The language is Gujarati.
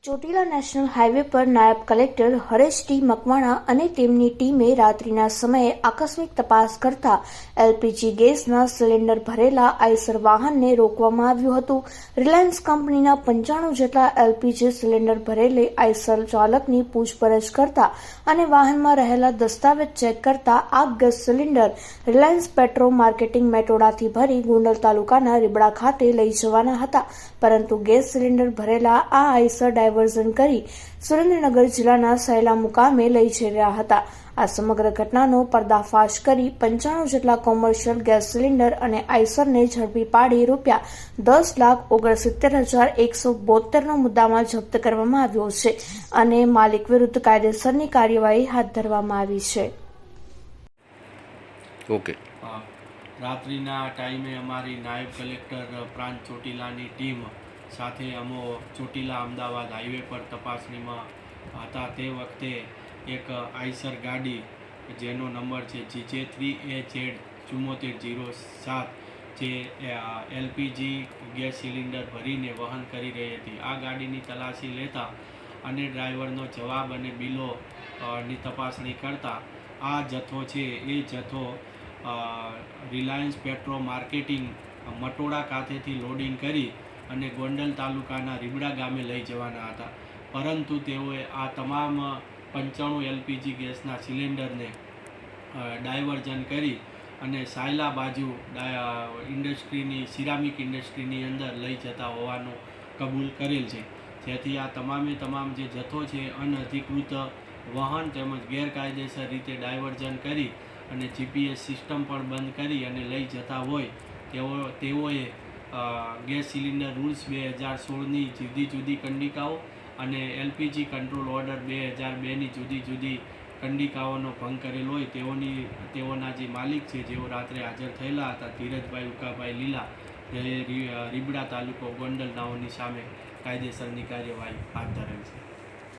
ચોટીલા નેશનલ હાઈવે પર નાયબ કલેક્ટર હરેશ ટી મકવાણા અને તેમની ટીમે રાત્રિના સમયે આકસ્મિક તપાસ કરતા એલપીજી ગેસના સિલિન્ડર ભરેલા આઈસર વાહનને રોકવામાં આવ્યું હતું. રિલાયન્સ કંપનીના 95 જેટલા એલપીજી સિલિન્ડર ભરેલી આઈસર ચાલકની પૂછપરછ કરતા અને વાહનમાં રહેલા દસ્તાવેજ ચેક કરતા આ gas cylinder Reliance petro marketing મેટોડાથી ભરી ગોંડલ તાલુકાના રીબડા ખાતે લઈ જવાના હતા, પરંતુ ગેસ સિલિન્ડર ભરેલા આ આઈસર ડાયવર્ઝન કરી સુરેન્દ્રનગર જિલ્લાના સહેલા મુકામે લઈ જઈ રહ્યા હતા. આ સમગ્ર ઘટનાનો પર્દાફાશ કરી 95 જેટલા કોમર્શિયલ ગેસ સિલિન્ડર અને આઈસરને ઝડપી પાડી ₹10,69,172 નો મુદ્દામાલ જપ્ત કરવામાં આવ્યો છે અને માલિક વિરુદ્ધ કાયદેસરની કાર્યવાહી હાથ ધરવામાં આવી છે. ઓકે. રાત્રિના ટાઈમે અમારી નાયબ કલેક્ટર પ્રાંત ચોટીલાની ટીમ સાથે અમો ચોટીલા અમદાવાદ હાઈવે પર તપાસણીમાં હતા. તે વખતે એક આઈસર ગાડી જેનો નંબર છે GJ3AZ7407 જે એલપીજી ગેસ સિલિન્ડર ભરીને વહન કરી રહી હતી. આ ગાડીની તલાશી લેતા અને ડ્રાઈવરનો જવાબ અને બિલોની તપાસણી કરતા આ જથ્થો છે એ જથ્થો રિલાયન્સ પેટ્રો માર્કેટિંગ મટોડા ખાતેથી લોડિંગ કરી અને ગોંડલ તાલુકાના રીબડા ગામે લઈ જવાના હતા, પરંતુ તેઓએ આ તમામ 95 એલપીજી ગેસના સિલિન્ડરને ડાયવર્ઝન કરી અને સાયલા બાજુ ઇન્ડસ્ટ્રીની સિરામિક ઇન્ડસ્ટ્રીની અંદર લઈ જતા હોવાનું કબૂલ કરેલ છે. જેથી આ તમામ જે જથ્થો છે અનઅધિકૃત વાહન તેમજ ગેરકાયદેસર રીતે ડાયવર્ઝન કરી અને જીપીએસ સિસ્ટમ પણ બંધ કરી અને લઈ જતા હોય તેઓએ ગેસ સિલિન્ડર રૂલ્સ 2016ની જુદી જુદી કંડિકાઓ અને એલપીજી કંટ્રોલ ઓર્ડર 2002ની જુદી જુદી કંડિકાઓનો ભંગ કરેલ હોય તેઓના જે માલિક છે, જેઓ રાત્રે હાજર થયેલા હતા, ધીરજભાઈ ઉકાભાઈ લીલા, જે રીબડા તાલુકો ગોંડલ નાઓની સામે કાયદેસરની કાર્યવાહી હાથ ધરેલ છે.